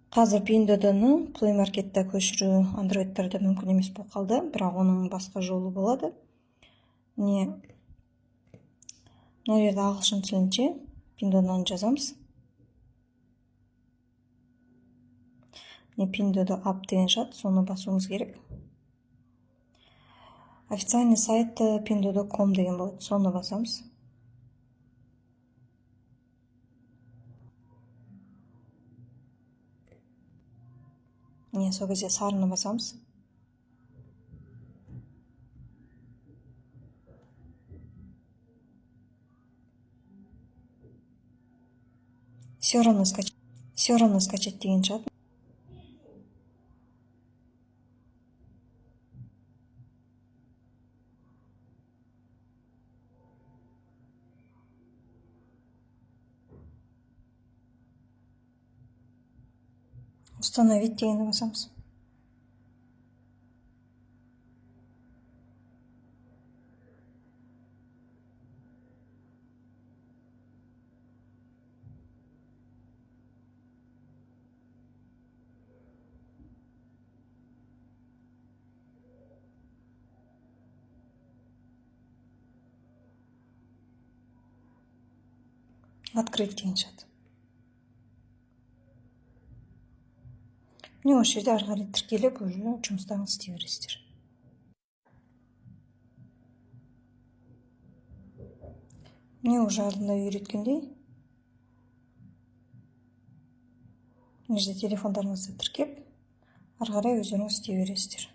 Қазір Pinduodu'ны Play Market'te көшіру Android'терде мүмкін емес болып қалды, бірақ оның басқа жолы болады. Мына жерде ағылшын тілінше Pinduodu'ны жазамыз. Pinduodu app деген шығады, соны басуымыз керек. Официальный сайты pinduodu.com деген болады, соны басамыз. Сол кезде сарыны басамыз. Все равно скачать деген шығады. Установить дегенді басамыз. Открыть деген шығады. Осы жерде ары қарай тіркеліп, уже жұмыстарыңызды істей бересіздер. Уже алдында үйреткендей. Мына жерде телефондарыңызды тіркеп, ары қарай өздеріңіз істей бересіздер.